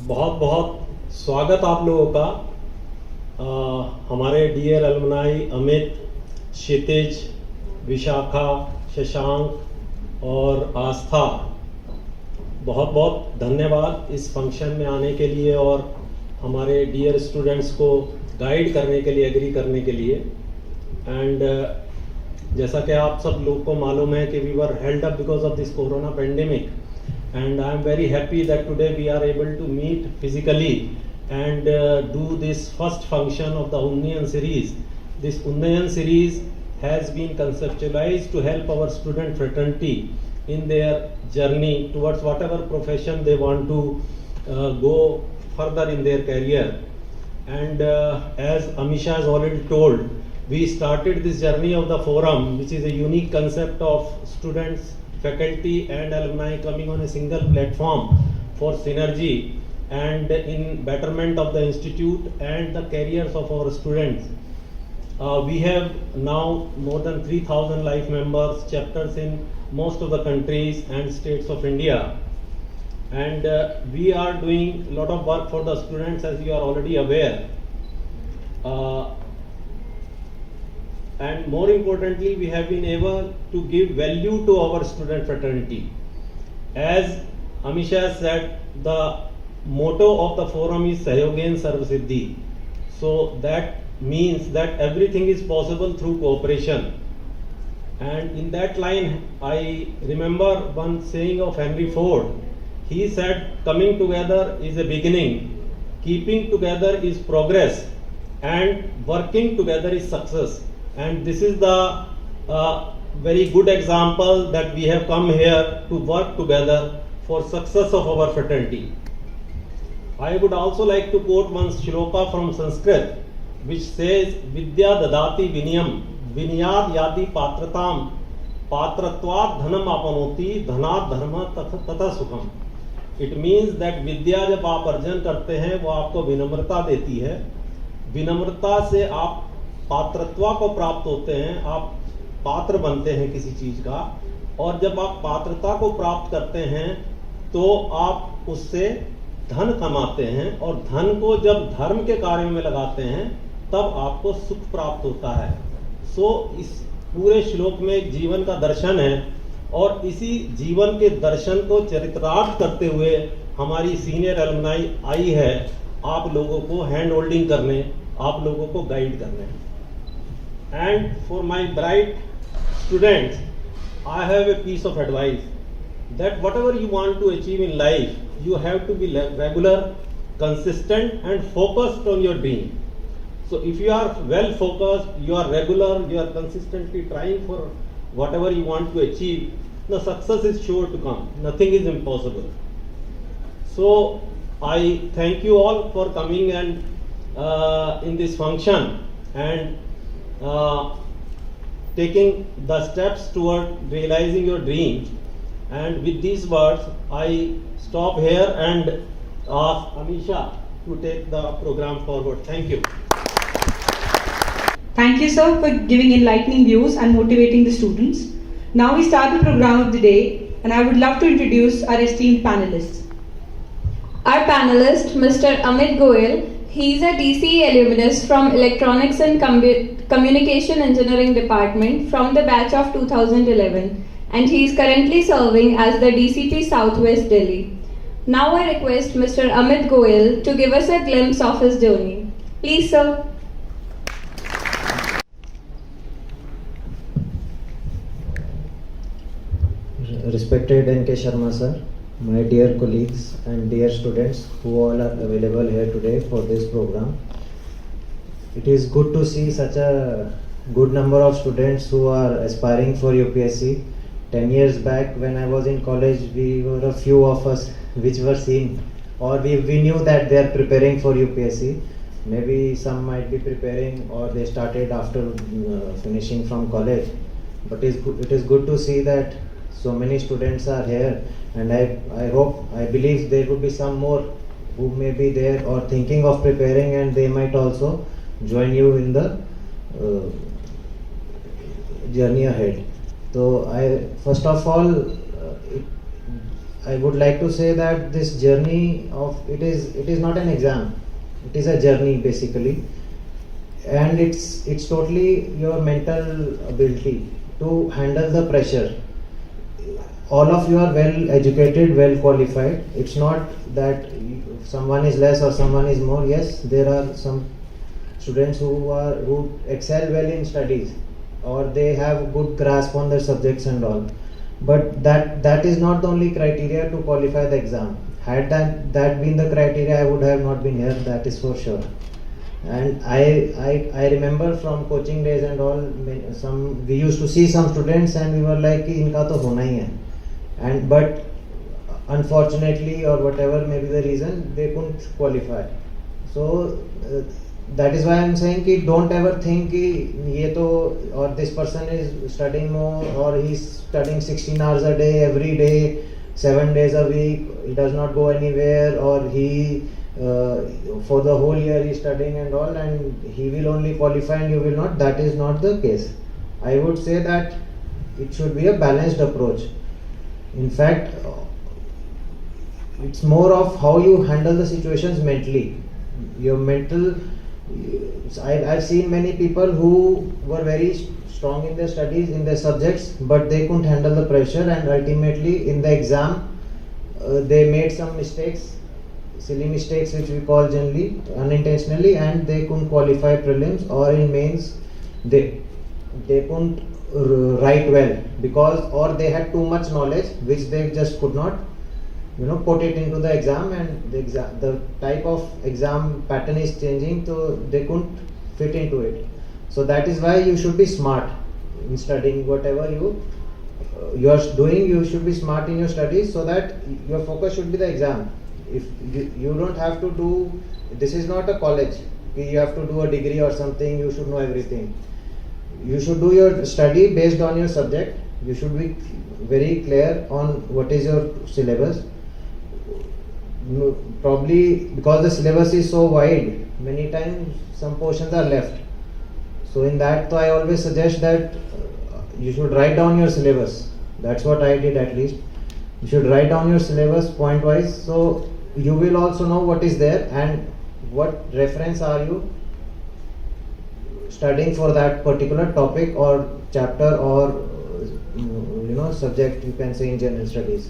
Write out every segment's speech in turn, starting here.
बहुत बहुत स्वागत आप लोगों का। हमारे डियर अलमनाई अमित, क्षितिज, विशाखा, शशांक और आस्था, बहुत बहुत धन्यवाद इस फंक्शन में आने के लिए और हमारे डियर स्टूडेंट्स को गाइड करने के लिए, एग्री करने के लिए। एंड जैसा कि आप सब लोग को मालूम है कि we were held up because of this corona pandemic, and I am very happy that today we are able to meet physically and do this first function of the Unnayan series. This Unnayan series has been conceptualized to help our student fraternity in their journey towards whatever profession they want to go further in their career. And as Amisha has already told, we started this journey of the forum, which is a unique concept of students, faculty and alumni coming on a single platform for synergy and in betterment of the institute and the careers of our students. We have now more than 3,000 life members, chapters in most of the countries and states of India. And we are doing a lot of work for the students, as you are already aware. And more importantly, we have been able to give value to our student fraternity. As Amisha said, the motto of the forum is Sahyogin Sarvasiddhi. So that means that everything is possible through cooperation. And in that line, I remember one saying of Henry Ford. He said, coming together is a beginning, keeping together is progress, and working together is success. And this is the very good example that we have come here to work together for success of our fraternity. I would also like to quote one shloka from Sanskrit, which says, Vidya dadati vinayam, vinayad yati patratam, patratvat dhanam apanoti, dhanat dharma tata sukham. It means that विद्या जब आप अर्जन करते हैं वो आपको विनम्रता देती है, विनम्रता से आप पात्रत्व को प्राप्त होते हैं, आप पात्र बनते हैं किसी चीज का, और जब आप पात्रता को प्राप्त करते हैं तो आप उससे धन कमाते हैं, और धन को जब धर्म के कार्य में लगाते हैं तब आपको सुख प्राप्त होता है। सो इस पूरे श्लोक में एक जीवन का दर्शन है, और इसी जीवन के दर्शन को चरितार्थ करते हुए हमारी सीनियर अलमनाई आई है आप लोगों को हैंड होल्डिंग करने, आप लोगों को गाइड करने। And for my bright students, I have a piece of advice that whatever you want to achieve in life, you have to be regular, consistent and focused on your dream. So if you are well focused, you are regular, you are consistently trying for whatever you want to achieve, the success is sure to come. Nothing is impossible. So I thank you all for coming and in this function and taking the steps toward realizing your dreams. And with these words, I stop here and ask Amisha to take the program forward. Thank you. Thank you, sir, for giving enlightening views and motivating the students. Now we start the program of the day, and I would love to introduce our esteemed panelists. Our panelist, Mr. Amit Goel. He is a DCE alumnus from Electronics and Communication Engineering Department from the batch of 2011, and he is currently serving as the DCP Southwest Delhi. Now I request Mr. Amit Goel to give us a glimpse of his journey. Please, sir. Respected N.K. Sharma sir, my dear colleagues and dear students who all are available here today for this program. It is good to see such a good number of students who are aspiring for UPSC. 10 years back when I was in college, we were a few of us which were seen, or we knew that they are preparing for UPSC. Maybe some might be preparing or they started after finishing from college. But it is good to see that so many students are here, and I believe there will be some more who may be there or thinking of preparing, and they might also join you in the journey ahead. So first of all, I would like to say that this journey of it is not an exam, it is a journey basically, and it's totally your mental ability to handle the pressure. All of you are well educated, well qualified. It's not that someone is less or someone is more. Yes, there are some students who excel well in studies, or they have good grasp on their subjects and all. But that is not the only criteria to qualify the exam. Had that been the criteria, I would have not been here. That is for sure. And I remember from coaching days and all, we used to see some students and we were like कि इनका तो होना ही है. And but unfortunately or whatever may be the reason, they couldn't qualify. So that is why I am saying कि don't ever think कि ये तो or this person is studying more or he is studying 16 hours a day every day 7 days a week, he does not go anywhere, or he for the whole year he is studying and all, and he will only qualify and you will not. That is not the case. I would say that it should be a balanced approach. In fact, it's more of how you handle the situations mentally. Your mental, I've seen many people who were very strong in their studies, in their subjects, but they couldn't handle the pressure, and ultimately in the exam they made some mistakes, silly mistakes which we call generally unintentionally, and they couldn't qualify prelims, or in mains they couldn't write well because, or they had too much knowledge which they just could not put it into the exam, and the type of exam pattern is changing, so they couldn't fit into it. So that is why you should be smart in studying. Whatever you are doing, you should be smart in your studies, so that your focus should be the exam. If you don't have to do, this is not a college, you have to do a degree or something, you should know everything. You should do your study based on your subject. You should be very clear on what is your syllabus. Probably because the syllabus is so wide, many times some portions are left. So in that, I always suggest that you should write down your syllabus. That's what I did at least. You should write down your syllabus point wise, so you will also know what is there and what reference are you studying for that particular topic or chapter or subject, you can say, in general studies.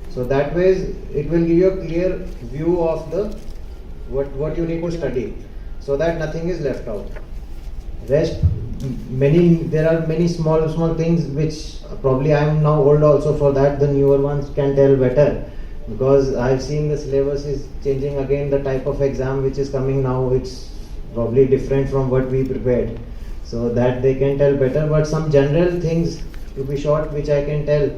So that way it will give you a clear view of the what you need to study, so that nothing is left out. Rest, there are many small things which probably I am now old also for that. The newer ones can tell better, because I've seen the syllabus is changing again. The type of exam which is coming now, it's probably different from what we prepared, so that they can tell better. But some general things, to be short, which I can tell,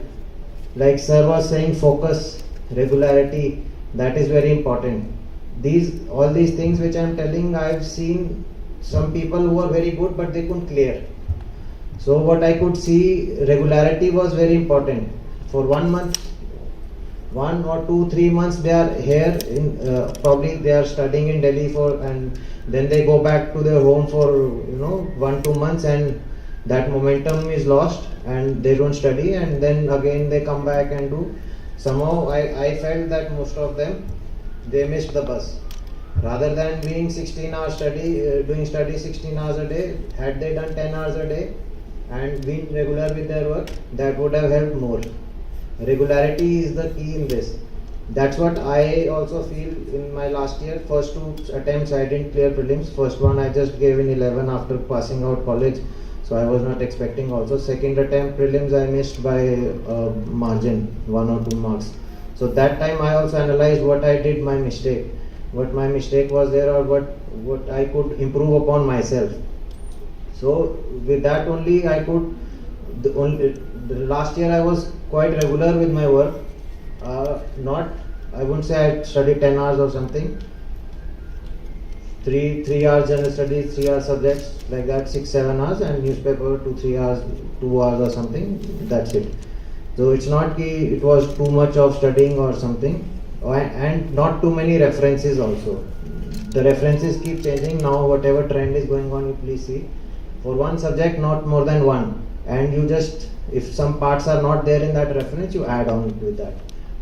like sir was saying, focus, regularity, that is very important. All these things which I am telling, I've seen some people who are very good but they couldn't clear. So what I could see, regularity was very important. For 1 month, 1 or 2, 3 months they are here in probably they are studying in Delhi and then they go back to their home for 1-2 months, and that momentum is lost and they don't study, and then again they come back and do. Somehow I felt that most of them, they missed the bus. Rather than being 16 hours doing study 16 hours a day, had they done 10 hours a day and been regular with their work, that would have helped more. Regularity is the key in this. That's what I also feel in my last year. First 2 attempts I didn't clear prelims. First one I just gave in 11 after passing out college, so I was not expecting also. Second attempt prelims I missed by margin, 1 or 2 marks. So that time I also analyzed what I did, my mistake, what my mistake was there, or what I could improve upon myself. So with that only I could, the last year I was quite regular with my work. I wouldn't say I studied 10 hours or something. 3 hours general studies, 3 hours subjects, like that, 6-7 hours, and newspaper 2-3 hours, 2 hours or something. That's it. So it's not कि it was too much of studying or something, and not too many references also. The references keep changing now. Whatever trend is going on, you please see. For one subject, not more than one, and you just, if some parts are not there in that reference, you add on with that.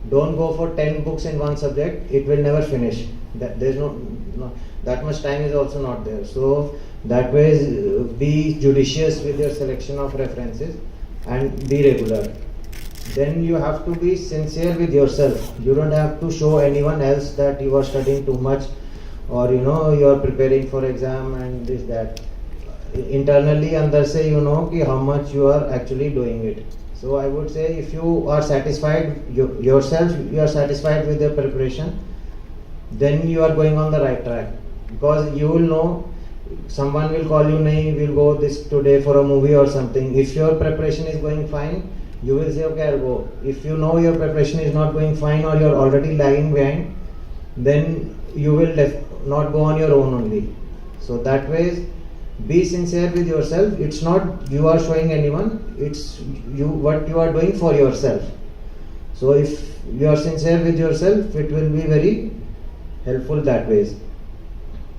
Don't go for 10 books in one subject, it will never finish. There's no that much time is also not there. So that way, be judicious with your selection of references and be regular. Then you have to be sincere with yourself. You don't have to show anyone else that you are studying too much, or you are preparing for exam and this that. Internally अंदर से कि how much you are actually doing it. So I would say, if you are satisfied yourself, you are satisfied with your preparation, then you are going on the right track. Because you will know, someone will call you, nahi, we'll go this today for a movie or something. If your preparation is going fine, you will say, okay, I'll go. If you know your preparation is not going fine, or you're already lagging behind, then you will not go on your own only. So that way, be sincere with yourself. It's not you are showing anyone, it's what you are doing for yourself. So if you are sincere with yourself, it will be very helpful that way.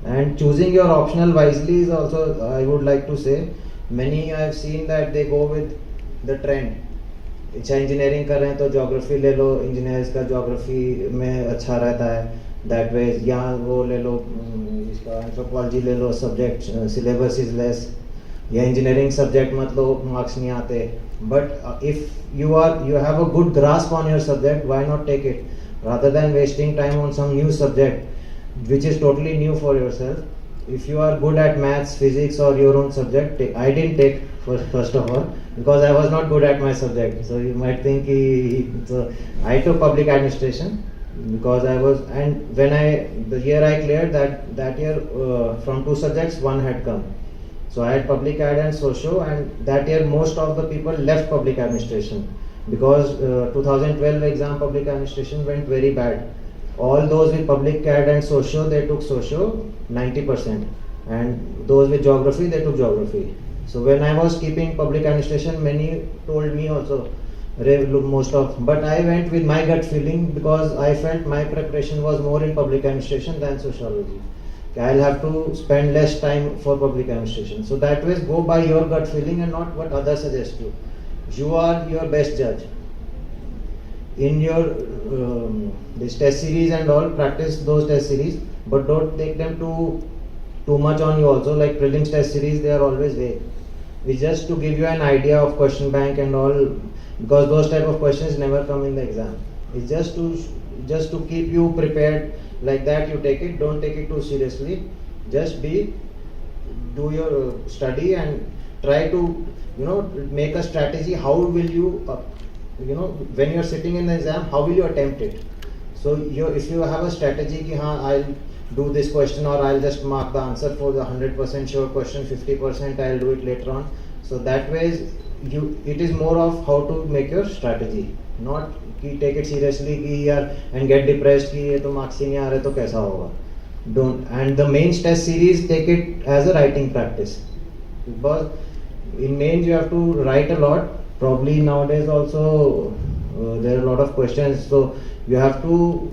And choosing your optional wisely is also, I would like to say, many I have seen that they go with the trend. अच्छा engineering कर रहे हैं तो geography ले लो, engineers का geography में अच्छा रहता है, दैट वे. यहाँ वो ले लो, इसका एंथ्रोपोलॉजी ले लो, सब्जेक्ट सिलेबस इज लेस, या इंजीनियरिंग सब्जेक्ट मत लो, मार्क्स नहीं आते. But if you have a good grasp on your subject, why not take it, rather than wasting time on some new subject which is totally new for yourself. If you are good at maths, physics or your own subject, I didn't take first of all because I was not good at my subject. So you might think so I took public administration because I was, and when the year I cleared, that year from 2 subjects 1 had come. So I had public ad and socio, and that year most of the people left public administration because 2012 exam public administration went very bad. All those with public ad and socio, they took socio 90%, and those with geography, they took geography. So when I was keeping public administration, many told me also, but I went with my gut feeling because I felt my preparation was more in public administration than sociology. I'll have to spend less time for public administration. So that way, go by your gut feeling and not what others suggest you. You are your best judge. In your this test series and all, practice those test series, but don't take them too much on you also. Like prelims test series, they are always vague. It's just to give you an idea of question bank and all, because those type of questions never come in the exam. It's just to keep you prepared. Like that, you take it. Don't take it too seriously. Just do your study and try to make a strategy. How will you when you're sitting in the exam, how will you attempt it? So if you have a strategy ki I'll do this question, or I'll just mark the answer for the 100% sure question, 50% I'll do it later on. So that way it is more of how to make your strategy, not ki take it seriously ki and get depressed ki ye to marks hi nahi aa rahe to kaisa hoga. Don't. And the mains test series, take it as a writing practice, because in mains you have to write a lot. Probably nowadays also there are a lot of questions, so you have to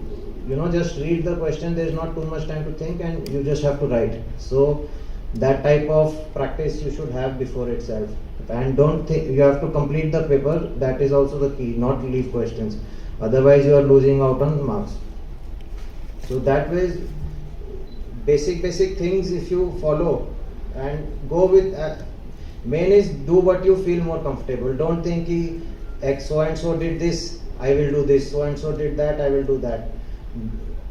just read the question. There is not too much time to think, and you just have to write. So that type of practice you should have before itself. And don't think you have to complete the paper. That is also the key, not leave questions, otherwise you are losing out on marks. So that way, basic things if you follow and go with main is do what you feel more comfortable. Don't think X so and so did this, I will do this, so and so did that, I will do that.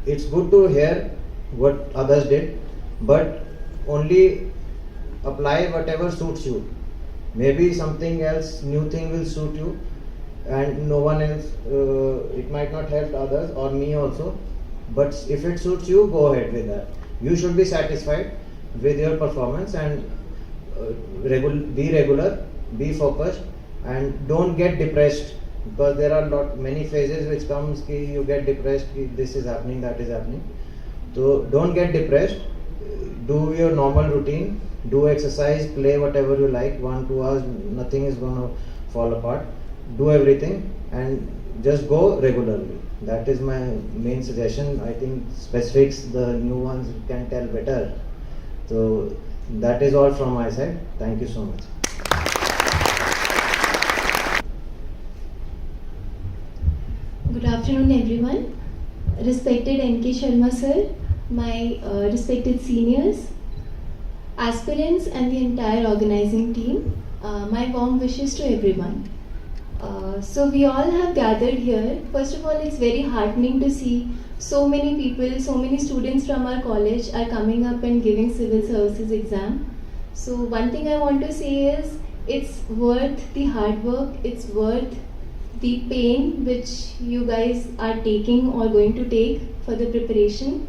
It's good to hear what others did, but only apply whatever suits you. Maybe something else, new thing will suit you, and no one else, it might not help others or me also, but if it suits you, go ahead with that. You should be satisfied with your performance, and be regular, be focused, and don't get depressed, because there are many phases which comes ki you get depressed, ki this is happening, that is happening. So don't get depressed. Do your normal routine, do exercise, play whatever you like, 1-2 hours, nothing is going to fall apart. Do everything and just go regularly. That is my main suggestion. I think specifics, the new ones can tell better. So that is all from my side. Thank you so much. Good afternoon. afternoon, everyone. Respected NK Sharma sir, my respected seniors, aspirants, and the entire organizing team. My warm wishes to everyone. So we all have gathered here. First of all, it's very heartening to see so many people, so many students from our college are coming up and giving civil services exam. So one thing I want to say is it's worth the hard work, it's worth the pain which you guys are taking or going to take for the preparation.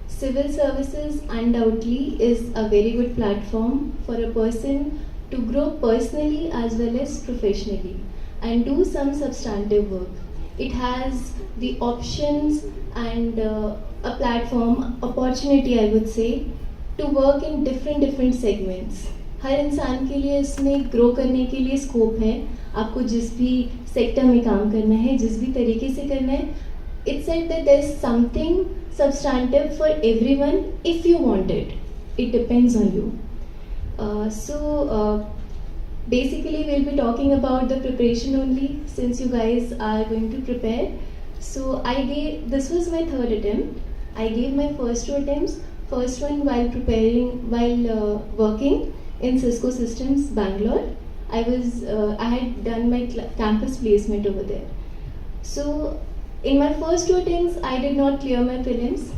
Civil services undoubtedly is a very good platform for a person to grow personally as well as professionally and do some substantive work. It has the options and a platform, opportunity I would say, to work in different segments. हर इंसान के लिए इसमें grow करने के लिए scope है. आपको जिस भी सेक्टर में काम करना है, जिस भी तरीके से करना है, it's said that there is something substantive for everyone if you want it. It depends on you. Basically we'll be talking about the preparation only since you guys are going to prepare. So this was my third attempt. I gave my first two attempts. First one while working in Cisco Systems, Bangalore. I had done my campus placement over there. So in my first two attempts, I did not clear my prelims.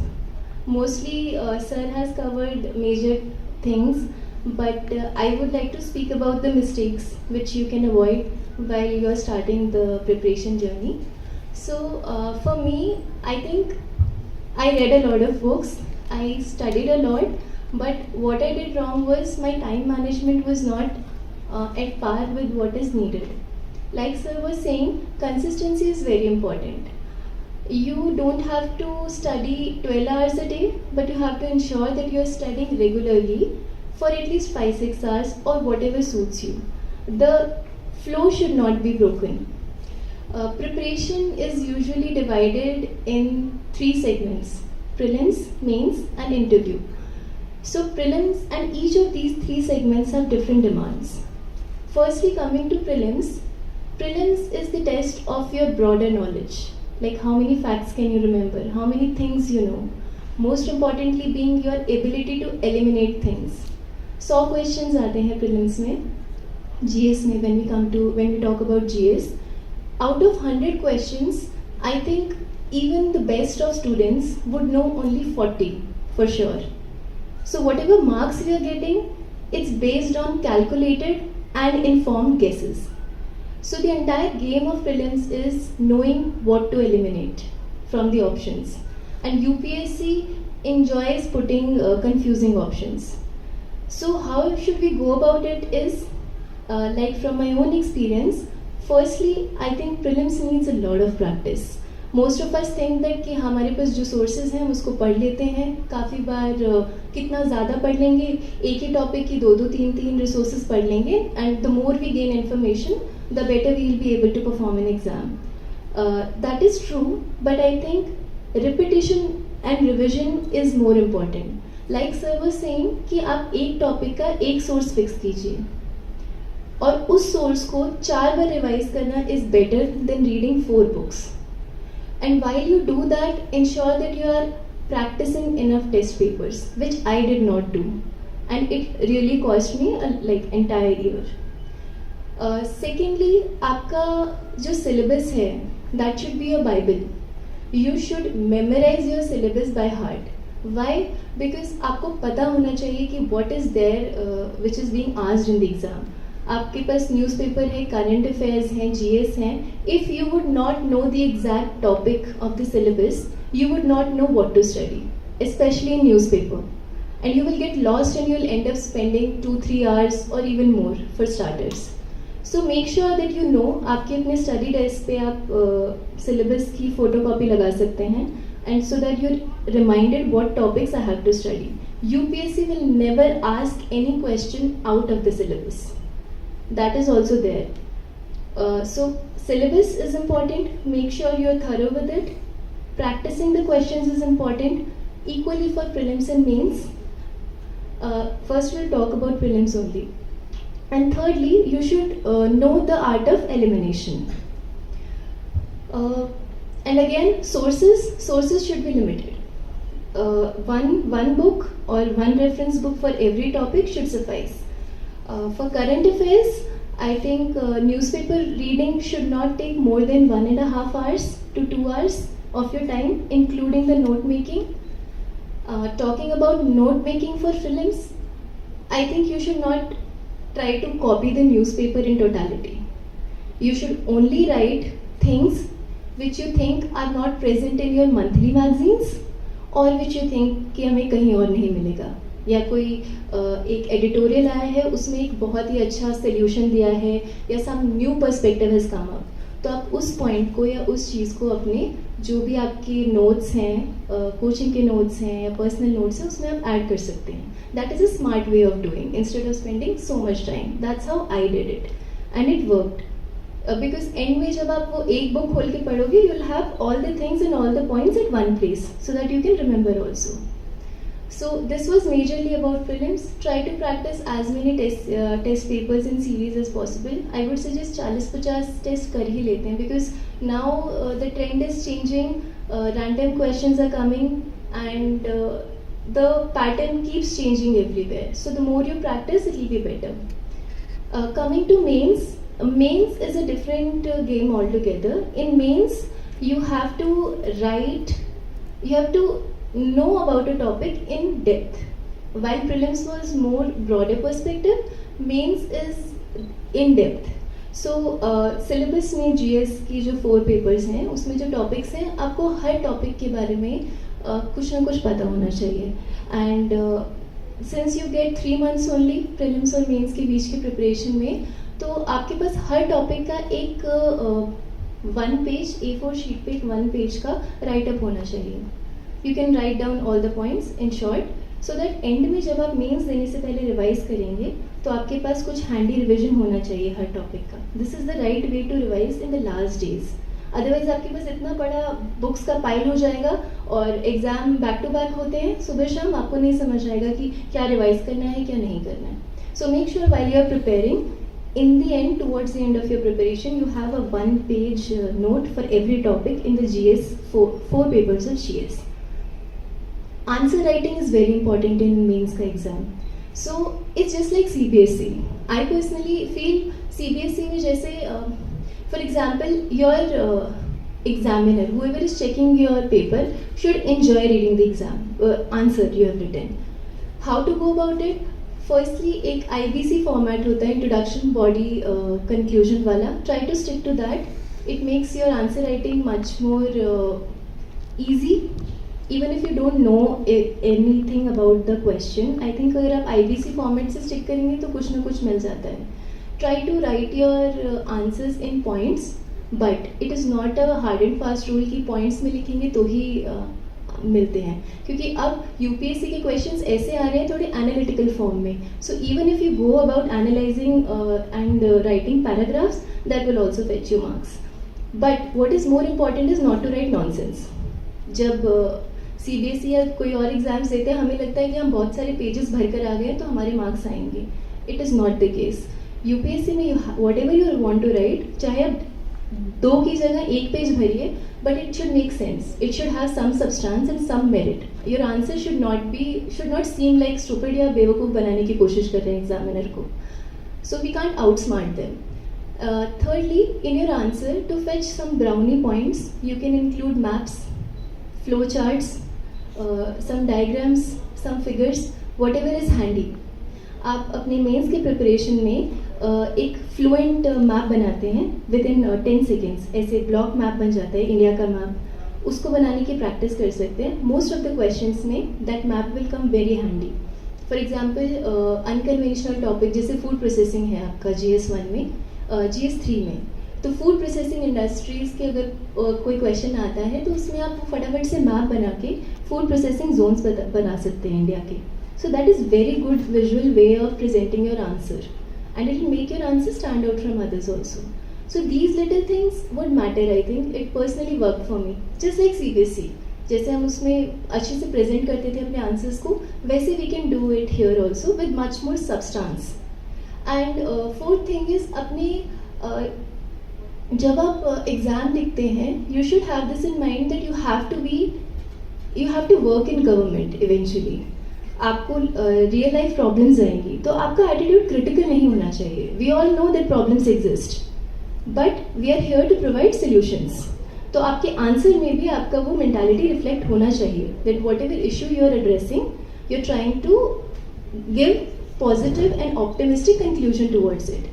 Mostly, sir has covered major things, but I would like to speak about the mistakes which you can avoid while you are starting the preparation journey. So for me, I think I read a lot of books, I studied a lot, but what I did wrong was my time management was not at par with what is needed. Like sir was saying, consistency is very important. You don't have to study 12 hours a day, but you have to ensure that you are studying regularly for at least 5-6 hours or whatever suits you. The flow should not be broken. Preparation is usually divided in 3 segments: prelims, mains, and interview. So prelims and each of these 3 segments have different demands. Firstly, coming to prelims is the test of your broader knowledge. Like how many facts can you remember, how many things you know. Most importantly being your ability to eliminate things. 100 questions आते हैं prelims में, GS में when we talk about GS. Out of 100 questions, I think even the best of students would know only 40 for sure. So whatever marks we are getting, it's based on calculated and informed guesses. So the entire game of prelims is knowing what to eliminate from the options. And UPSC enjoys putting confusing options. So how should we go about it is, like from my own experience, firstly, I think prelims needs a lot of practice. Most of us think that कि हमारे पास जो sources हैं उसको पढ़ लेते हैं. काफ़ी बार कितना ज़्यादा पढ़ लेंगे, एक ही टॉपिक की 2-2, 3-3 resources पढ़ लेंगे, and the more we gain information, the better we will be able to perform an exam. That is true, but I think repetition and revision is more important. Like sir was saying कि आप एक topic का एक source fix कीजिए और उस source को 4 बार revise करना is better than reading 4 books. And while you do that, ensure that you are practicing enough test papers, which I did not do, and it really cost me like entire year. Secondly, आपका जो syllabus है, that should be your Bible. You should memorize your syllabus by heart. Why? Because आपको पता होना चाहिए कि what is there which is being asked in the exam. आपके पास newspaper है, करंट अफेयर्स हैं, GS हैं. If you would not know the exact topic of the syllabus, you would not know what to study, especially in newspaper. And you will get lost and you will end up spending 2-3 hours or even more for starters. So make sure that you know, आपके अपने study desk पे आप syllabus की photocopy लगा सकते हैं, and so that you're reminded what topics I have to study. UPSC will never ask any question out of the syllabus. That is also there. So syllabus is important. Make sure you are thorough with it. Practicing the questions is important. Equally for prelims and mains. First we'll talk about prelims only. And thirdly, you should know the art of elimination. And again, sources should be limited. One book or one reference book for every topic should suffice. For current affairs, I think newspaper reading should not take more than 1.5 hours to 2 hours of your time, including the note making. Talking about note making for films, I think you should not try to copy the newspaper in totality. You should only write things which you think are not present in your monthly magazines और which you think कि हमें कहीं और नहीं मिलेगा, या कोई एक एडिटोरियल आया है उसमें एक बहुत ही अच्छा सोल्यूशन दिया है या some new perspective has come up, तो आप उस पॉइंट को या उस चीज़ को अपने जो भी आपकी नोट्स हैं, कोचिंग के नोट्स हैं या पर्सनल नोट्स हैं, उसमें आप ऐड कर सकते हैं. That is a smart way of doing instead of spending so much time. That's how I did it and it worked. Because end में जब आप वो एक बुक खोल के पढ़ोगे, you'll have all the things and all the points at one place so that you can remember also. So this was majorly about prelims. Try to practice as many test papers in series as possible. I would suggest 40-50 test कर ही लेते हैं because now the trend is changing. Random questions are coming and the pattern keeps changing everywhere. So the more you practice, it will be better. Coming to mains. Mains is a different game altogether. In mains, you have to write, you have to know about a topic in depth. While prelims was more broader perspective, mains is in depth. So syllabus में GS की जो 4 papers हैं, उसमें जो topics हैं, आपको हर topic के बारे में कुछ ना कुछ पता होना चाहिए. And since you get 3 months only prelims और mains के बीच की preparation में, तो आपके पास हर टॉपिक का एक 1 पेज A4 शीट पे एक 1 पेज का राइट अप होना चाहिए. You can write down all the points in short so that and में जब आप मेंस देने से पहले रिवाइज करेंगे तो आपके पास कुछ हैंडी रिविजन होना चाहिए हर टॉपिक का. This is the right way to revise in the last days. Otherwise आपके पास इतना बड़ा बुक्स का पाइल हो जाएगा और एग्जाम बैक टू बैक होते हैं, सुबह शाम आपको नहीं समझ आएगा कि क्या रिवाइज करना है क्या नहीं करना है. So make sure while you are preparing, in the end, towards the end of your preparation, you have a 1-page note for every topic in the GS 4 papers of GS. Answer writing is very important in mains ka exam. So it's just like CBSE. I personally feel CBSE में जैसे for example your examiner, whoever is checking your paper, should enjoy reading the exam answer you have written. How to go about it? Firstly एक IBC format होता है, introduction body conclusion वाला. Try to stick to that. It makes your answer writing much more easy even if you don't know anything about the question. I think अगर आप IBC format से stick करेंगे तो कुछ ना कुछ मिल जाता है. Try to write your answers in points, but it is not a hard and fast rule कि पॉइंट्स में लिखेंगे तो ही मिलते हैं, क्योंकि अब UPSC के क्वेश्चंस ऐसे आ रहे हैं थोड़े एनालिटिकल फॉर्म में. So even if you go about analysing and writing paragraphs, that will also fetch you marks. But what is more important is not to write nonsense. जब CBSE या कोई और एग्जाम्स देते हैं, हमें लगता है कि हम बहुत सारे पेजेस भर कर आ गए हैं तो हमारे मार्क्स आएंगे. It is not the case. UPSC में whatever you want to write, चाहे आप 2 की जगह 1 पेज भरिए, but it should make sense. It should have some substance and some merit. Your answer should not seem like stupid या बेवकूफ़ बनाने की कोशिश कर रहे हैं एग्जामिनर को. So we can't outsmart them. Thirdly, in your answer, to fetch some brownie points, you can include maps, flow charts, some diagrams, some figures, whatever is handy. आप अपने मेंस के प्रिपरेशन में एक फ्लुएंट मैप बनाते हैं with in 10 seconds. ऐसे block map बन जाता है इंडिया का मैप. उसको बनाने की प्रैक्टिस कर सकते हैं. मोस्ट ऑफ द क्वेश्चंस में that map will come very handy. For example unconventional topic जैसे फूड प्रोसेसिंग है आपका GS 1 में, GS 3 में, तो फूड प्रोसेसिंग इंडस्ट्रीज़ के अगर कोई क्वेश्चन आता है तो उसमें आप फटाफट से मैप बना के फूड प्रोसेसिंग जोन्स बना सकते हैं इंडिया के. So that is very good visual way of presenting your answer. And it will make your answer stand out from others also. So these little things would matter. I think it personally worked for me. Just like CBSE, जैसे हम उसमें अच्छे से present करते थे अपने answers को, वैसे we can do it here also with much more substance. And fourth thing is अपने जब आप एग्ज़ाम लिखते हैं you should have this in mind that you have to work in government eventually. आपको रियल लाइफ प्रॉब्लम्स आएंगी तो आपका attitude critical नहीं होना चाहिए. We all know that problems exist but we are here to provide solutions. तो आपके answer में भी आपका वो मेंटालिटी रिफ्लेक्ट होना चाहिए that whatever issue you are addressing you are trying to give positive and optimistic conclusion towards it.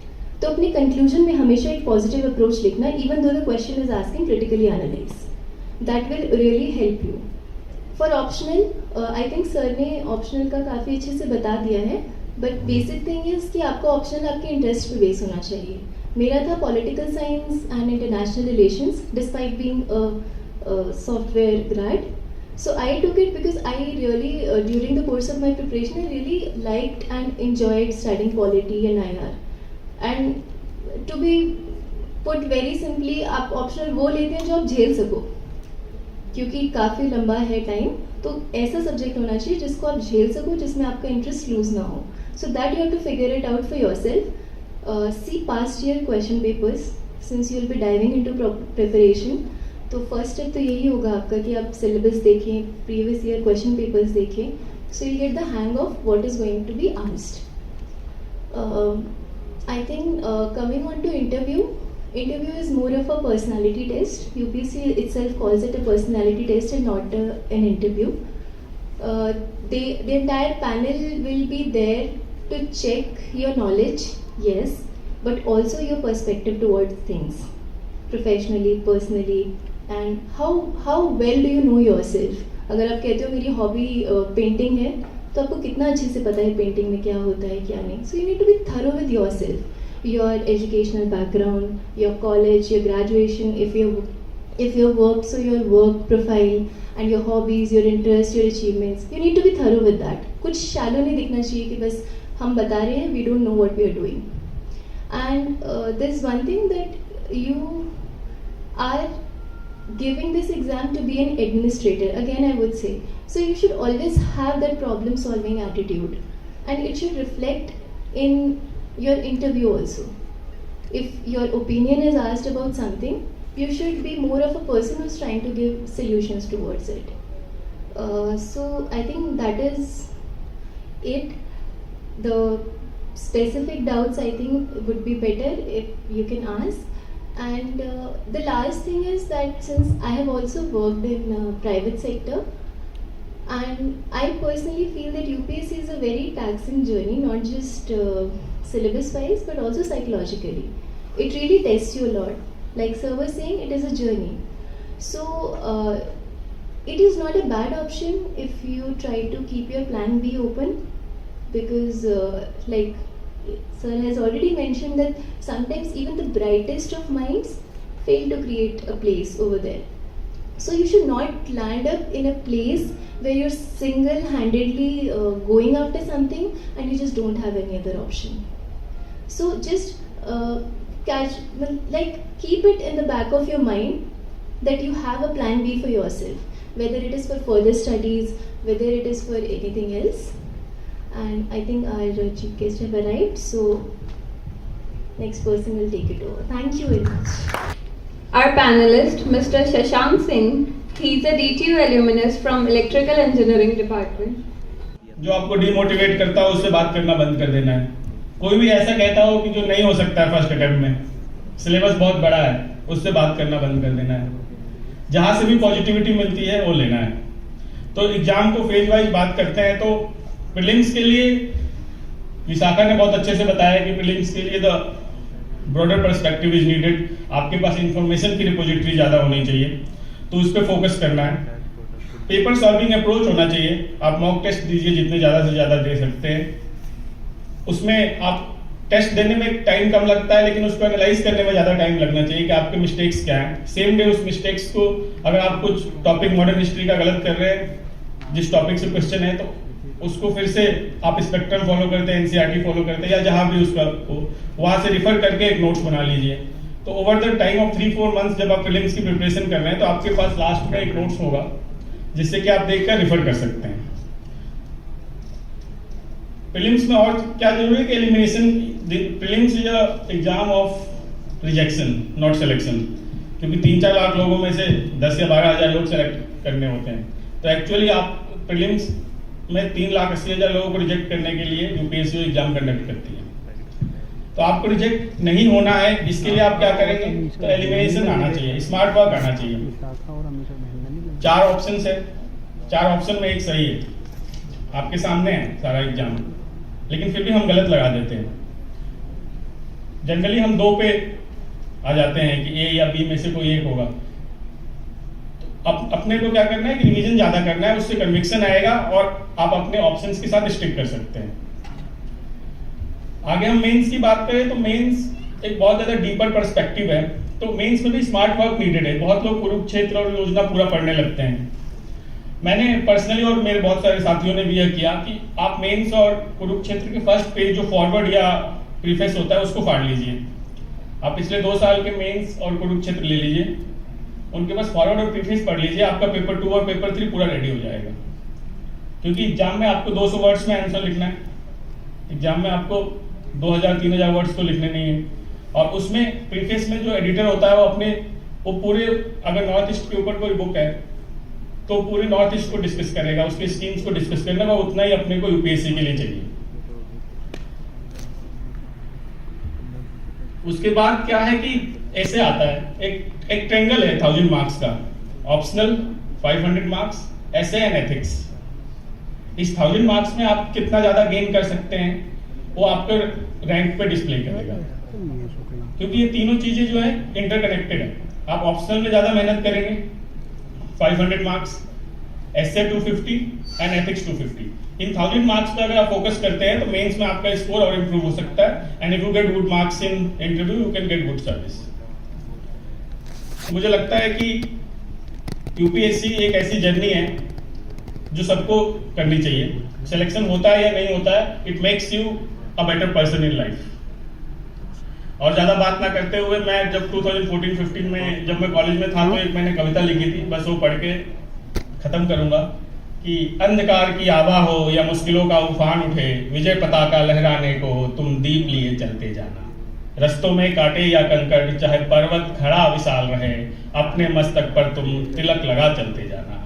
तो अपने कंक्लूजन में हमेशा एक पॉजिटिव अप्रोच लिखना even though the question is asking critically analyse. That will really help you. For optional I think sir ने optional का काफ़ी अच्छे से बता दिया है बट बेसिक थिंग इज़ कि आपका ऑप्शनल आपके इंटरेस्ट पे बेस होना चाहिए. मेरा था political science and international relations despite being a software grade. So I took it because I really, during the course of my preparation, I really liked and enjoyed studying polity and IR. And to be put very simply, आप optional वो लेते हैं जो आप झेल सको, क्योंकि काफ़ी लंबा है टाइम. तो ऐसा सब्जेक्ट होना चाहिए जिसको आप झेल सको, जिसमें आपका इंटरेस्ट लूज ना हो. So that you have to figure it out for yourself. See past year question papers since you will be diving into preparation. तो फर्स्ट स्टेप तो यही होगा आपका कि आप सिलेबस देखें, प्रीवियस ईयर क्वेश्चन पेपर्स देखें, so you get the hang of what is going to be asked. I think coming on to interview is more of a personality test. UPSC itself calls it a personality test and not an interview. The entire panel will be there to check your knowledge, yes, but also your perspective towards things, professionally, personally. And how well do you know your self. अगर आप कहते हो मेरी hobby painting है तो आपको कितना अच्छे से पता है पेंटिंग में क्या होता है क्या नहीं. So you need to be thorough with yourself, your educational background, your college, your graduation, if your work, so your work profile and your hobbies, your interests, your achievements, you need to be thorough with that. कुछ shallow नहीं दिखना चाहिए कि बस हम बता रहे हैं, we don't know what we are doing. And there's one thing that you are giving this exam to be an administrator, again I would say. So you should always have that problem solving attitude and it should reflect in your interview also. If your opinion is asked about something, you should be more of a person who's trying to give solutions towards it. So I think that is it. The specific doubts I think would be better if you can ask. And the last thing is that since I have also worked in private sector, and I personally feel that UPSC is a very taxing journey, not just syllabus wise but also psychologically. It really tests you a lot. Like sir was saying, it is a journey. So it is not a bad option if you try to keep your plan B open, because like sir has already mentioned that sometimes even the brightest of minds fail to create a place over there. So you should not land up in a place where you're single-handedly going after something and you just don't have any other option. So just keep it in the back of your mind that you have a plan B for yourself, whether it is for further studies, whether it is for anything else. And I think our chief guest have arrived, so next person will take it over. Thank you very much. Our panelist, Mr. Shashank Singh, he is a DTU alumnus from Electrical Engineering Department. जो आपको demotivate करता हो उससे बात करना बंद कर देना है. कोई भी ऐसा कहता हो कि जो नहीं हो सकता है फर्स्ट अटेम्प्ट में, सिलेबस बहुत बड़ा है, उससे बात करना बंद कर देना है. जहां से भी पॉजिटिविटी मिलती है वो लेना है. तो एग्जाम को फेज वाइज बात करते हैं. तो प्रीलिम्स के लिए विशाखा ने बहुत अच्छे से बताया कि प्रीलिम्स के लिए the broader perspective is needed. आपके पास इंफॉर्मेशन की रिपोजिटरी ज्यादा होनी चाहिए, तो उस पर फोकस करना है. पेपर सॉल्विंग अप्रोच होना चाहिए. आप मॉक टेस्ट दीजिए जितने ज्यादा से ज्यादा दे सकते हैं. उसमें आप टेस्ट देने में टाइम कम लगता है, लेकिन उसको एनालाइज करने में ज्यादा टाइम लगना चाहिए कि आपके मिस्टेक्स क्या हैं. सेम डे उस मिस्टेक्स को, अगर आप कुछ टॉपिक मॉडर्न हिस्ट्री का गलत कर रहे हैं, जिस टॉपिक से क्वेश्चन है, तो उसको फिर से आप स्पेक्ट्रम फॉलो करते हैं, एनसीईआरटी फॉलो करते हैं, या जहां भी उसका हो वहां से रिफर करके एक नोट्स बना लीजिए. तो over the time of 3-4 months जब आप प्रीलिम्स की प्रिपरेशन कर रहे हैं, तो आपके पास लास्ट में एक नोट्स होगा जिससे कि आप देखकर रिफर कर सकते हैं. प्रीलिम्स में और क्या जरूरी है कि elimination, prelims is a exam of rejection not selection, क्योंकि 3-4 लाख लोगों में से 10 या 12,000 लोग सेलेक्ट करने होते हैं। तो एक्चुअली आप प्रीलिम्स में 3,80,000 लोगों को रिजेक्ट करने के लिए यूपीएससी एग्जाम कंडक्ट करती है। तो आपको रिजेक्ट नहीं होना है, इसके लिए आप क्या करेंगे, तो एलिमिनेशन आना चाहिए, स्मार्ट वर्क आना चाहिए। 4 ऑप्शन है, 4 ऑप्शन में एक सही है, आपके सामने है सारा एग्जाम, लेकिन फिर भी हम गलत लगा देते हैं। जनरली हम 2 पे आ जाते हैं कि ए या बी में से कोई एक होगा। तो अपने को क्या करना है कि रिवीजन ज्यादा करना है, उससे कन्विक्शन आएगा और आप अपने ऑप्शंस के साथ स्टिक कर सकते हैं। आगे हम मेंस की बात करें तो मेंस एक बहुत ज्यादा डीपर पर्सपेक्टिव है, तो मेंस में भी स्मार्ट वर्क नीडेड है। बहुत लोग कुरुक्षेत्र और योजना पूरा पढ़ने लगते हैं। मैंने पर्सनली और मेरे बहुत सारे साथियों ने भी यह किया कि आप मेंस और कुरुक्षेत्र के फर्स्ट पेज जो फॉरवर्ड या प्रीफेस होता है उसको फाड़ लीजिए। आप पिछले 2 साल के मेंस और कुरुक्षेत्र ले लीजिए, उनके पास फॉरवर्ड और प्रीफेस पढ़ लीजिए, आपका पेपर 2 और पेपर 3 पूरा रेडी हो जाएगा। क्योंकि एग्जाम में आपको 200 वर्ड्स में आंसर लिखना है, एग्जाम में आपको 2,000-3,000 वर्ड्स तो लिखने नहीं है। और उसमें प्रीफेस में जो एडिटर होता है वो पूरे, अगर नॉर्थ ईस्ट के ऊपर कोई बुक है तो पूरे नॉर्थ ईस्ट को डिस्कस करेगा, उसके स्कीम्स को डिस्कस करने का उतना ही अपने को यूपीएससी के लिए चाहिए। उसके बाद क्या है कि ऐसे आता है एक ट्रायंगल है 1000 मार्क्स का, optional 500 marks, essay and ethics. इस 1000 मार्क्स में आप कितना ज्यादा गेन कर सकते हैं वो आपके रैंक पे डिस्प्ले करेगा, क्योंकि ये तीनों चीजें जो है इंटरकनेक्टेड है। आप ऑप्शनल में ज्यादा मेहनत करेंगे 500 marks, essay 250 and ethics 250। In 1000 marks पे अगर आप फोकस करते हैं तो मेंस में आपका स्कोर और इंप्रूव हो सकता है। And if you get good marks in interview you can get good service. मुझे लगता है कि यूपीएससी एक ऐसी जर्नी है जो सबको करनी चाहिए। सिलेक्शन होता है या नहीं होता है, it makes you a better person in life. और ज्यादा बात ना करते हुए, मैं जब 2014-15 में जब मैं कॉलेज में था तो एक मैंने कविता लिखी थी, बस वो पढ़ के खत्म करूंगा कि अंधकार की आवा हो या मुश्किलों का उफान उठे, विजय पताका लहराने को तुम दीप लिए चलते जाना। रस्तों में कांटे या कंकड़, चाहे पर्वत खड़ा विशाल रहे, अपने मस्तक पर तुम तिलक लगा चलते जाना।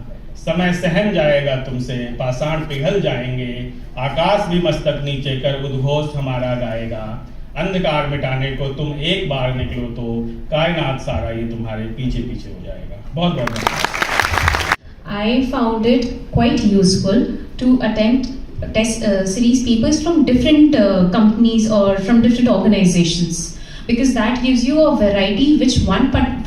समय सहम जाएगा तुमसे, पाषाण पिघल जाएंगे, आकाश भी मस्तक नीचे कर उद्घोष हमारा गाएगा। अंधकार मिटाने को तुम एक बार निकलो तो कायनात सारा ये तुम्हारे पीछे पीछे हो जाएगा। बहुत बहुत धन्यवाद। I found it quite useful to attempt test series papers from different companies or from different organizations, because that gives you a variety which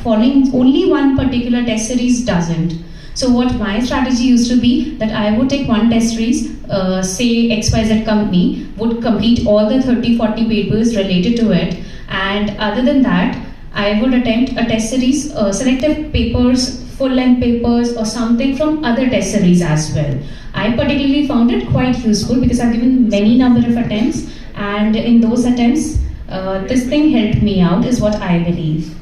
following only one particular test series doesn't. So what my strategy used to be that I would take one test series, say XYZ company would complete all the 30-40 papers related to it, and other than that I would attempt a test series, selective papers, full-length papers or something from other test series as well. I particularly found it quite useful because I've given many number of attempts, and in those attempts this thing helped me out is what I believe.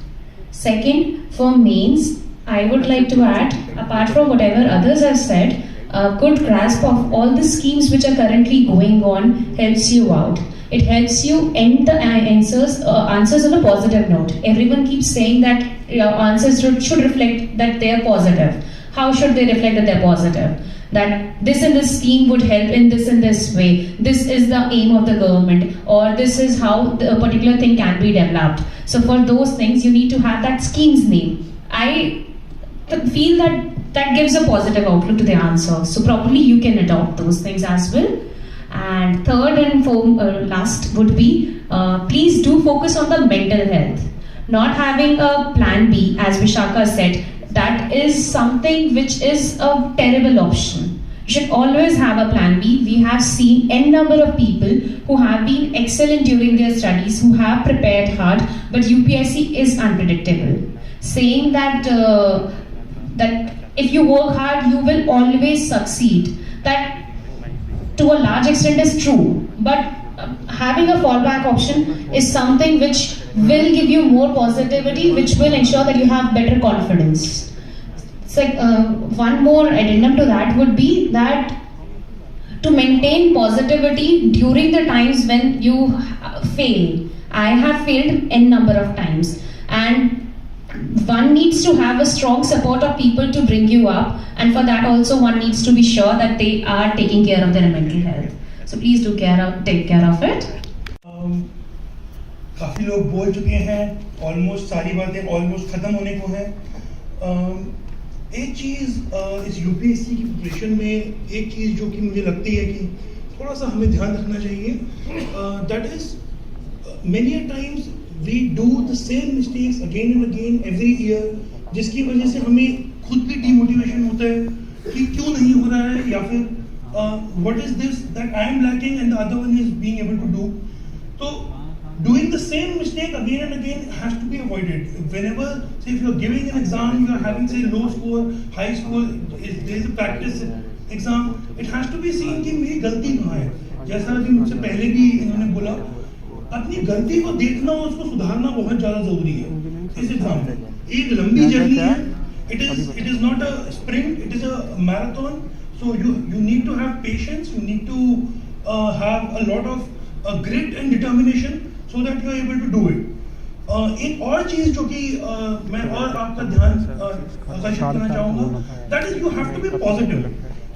Second, for mains, I would like to add, apart from whatever others have said, a good grasp of all the schemes which are currently going on helps you out. It helps you end the answers on a positive note. Everyone keeps saying that your answers should reflect that they are positive. How should they reflect that they are positive? That this and this scheme would help in this way. This is the aim of the government, or this is how a particular thing can be developed. So for those things, you need to have that scheme's name. I feel that gives a positive outlook to the answer. So probably you can adopt those things as well. And third and last would be, please do focus on the mental health. Not having a plan B, as Vishaka said, that is something which is a terrible option. You should always have a plan B. We have seen n number of people who have been excellent during their studies, who have prepared hard, but UPSC is unpredictable. Saying that that if you work hard, you will always succeed, that to a large extent is true, but having a fallback option is something which will give you more positivity, which will ensure that you have better confidence. So one more addendum to that would be that to maintain positivity during the times when you fail, I have failed n number of times, and one needs to have a strong support of people to bring you up, and for that also one needs to be sure that they are taking care of their mental health. So please do take care of it. काफ़ी लोग बोल चुके हैं, almost सारी बातें almost ख़त्म होने को हैं। एक चीज़ इस यूपीएससी की प्रिपरेशन में एक चीज़ जो कि मुझे लगती है कि थोड़ा सा हमें ध्यान रखना चाहिए, that is many a times we do the same mistakes again and again every year, जिसकी वजह से हमें खुद भी डीमोटिवेशन होता है कि क्यों नहीं हो रहा है, या फिर what is this that I am lacking and the other one is being able to do. तो doing the same mistake again and again has to be avoided. Whenever, say, if you're giving an exam, you're having, say, low score, high score, there is a practice exam, it has to be seen कि मेरी गलती कहाँ है। जैसा अभी मुझसे पहले भी इन्होंने बोला, अपनी गलती को देखना और उसको सुधारना बहुत ज़्यादा ज़रूरी है। इस एग्जाम में एक लंबी जर्नी है, it is not a sprint, it is a marathon, so you need to have patience, you need to have a lot of grit and determination so that you are able to do it. एक और चीज जो कि मैं और आपका ध्यान आकर्षित करना चाहूँगा, that is you have to be positive.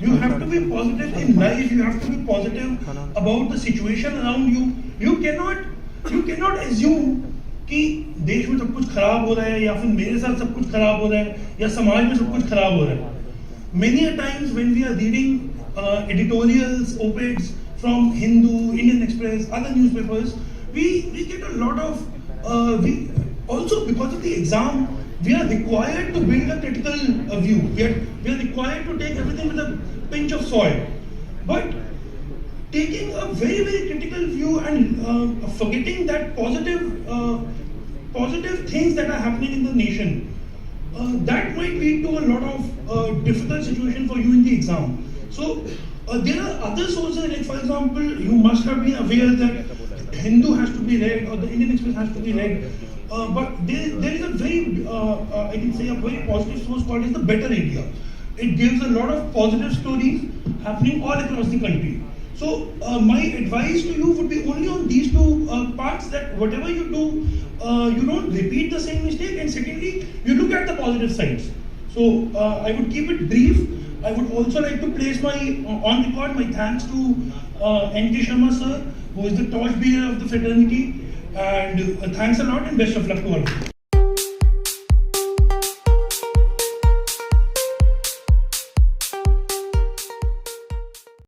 You have to be positive in life. You have to be positive about the situation around you. You cannot assume कि देश में सब कुछ खराब हो रहा है, या फिर मेरे साथ सब कुछ खराब हो रहा है, या समाज में सब कुछ खराब हो रहा है. Many a times when we are reading editorials, op-eds from Hindu, Indian Express, other newspapers, we get a lot of also because of the exam we are required to build a critical view. We are required to take everything with a pinch of salt, but taking a very very critical view and forgetting that positive things that are happening in the nation, that might lead to a lot of difficult situation for you in the exam. So there are other sources, like for example, you must have been aware that Hindu has to be read or the Indian Express has to be read, but there is a very I can say a very positive source called as the Better India. It gives a lot of positive stories happening all across the country. So my advice to you would be only on these two parts, that whatever you do, you don't repeat the same mistake, and secondly, you look at the positive sides. So I would keep it brief. I would also like to place on record my thanks to N.K. Sharma sir, who is the torchbearer of the fraternity, and thanks a lot and best of luck to all.